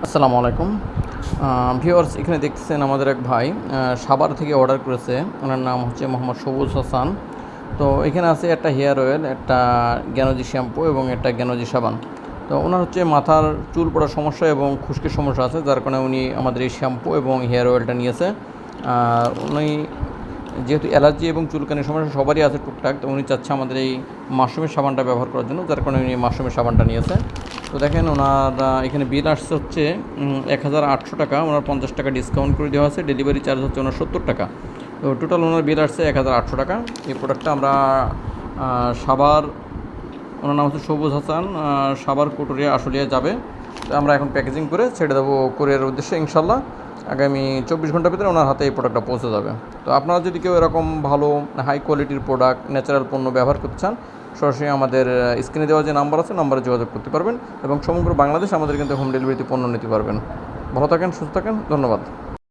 আসসালামু আলাইকুম ভিউয়ার্স, এখানে দেখতেছেন আমাদের এক ভাই সাভার থেকে অর্ডার করেছে। ওনার নাম হচ্ছে মোহাম্মদ সবুজ হাসান। তো এখানে আছে একটা হেয়ার অয়েল, একটা গ্যানোজি শ্যাম্পু এবং একটা গ্যানোজি সাবান। তো ওনার হচ্ছে মাথার চুল পড়ার সমস্যা এবং খুশকির সমস্যা আছে, যার কারণে উনি আমাদের এই শ্যাম্পু এবং হেয়ার অয়েলটা নিয়েছে। আর উনি যেহেতু অ্যালার্জি এবং চুলকানির সমস্যা সবারই আছে টুকটাক, তো উনি চাচ্ছে আমাদের এই মাশরুমের সাবানটা ব্যবহার করার জন্য, যার কারণে উনি মাশরুমের সাবানটা নিয়েছে। তো দেখেন ওনার এখানে বিল আসছে হচ্ছে 1800 টাকা। ওনার 50 টাকা ডিসকাউন্ট করে দেওয়া আছে, ডেলিভারি চার্জ হচ্ছে ওনার 70 টাকা। তো টোটাল ওনার বিল আসছে 1800 টাকা। এই প্রোডাক্টটা আমরা সাভার, ওনার নাম হচ্ছে সবুজ হাসান, সাভার কোটরিয়া আশুলিয়া যাবে। তো আমরা এখন প্যাকেজিং করে ছেড়ে দেবো কোরিয়ার উদ্দেশ্যে। ইনশাল্লাহ আগামী 24 ঘন্টার ভিতরে ওনার হাতে এই প্রোডাক্টটা পৌঁছে যাবে। তো আপনারা যদি কেউ এরকম ভালো হাই কোয়ালিটির প্রোডাক্ট, ন্যাচারাল পণ্য ব্যবহার করতে চান, সরাসরি আমাদের স্ক্রিনে দেওয়া যে নাম্বার আছে, নাম্বারে যোগাযোগ করতে পারবেন এবং সমগ্র বাংলাদেশ আমাদের কিন্তু হোম ডেলিভারিতে পণ্য নিতে পারবেন। ভালো থাকেন, সুস্থ থাকেন, ধন্যবাদ।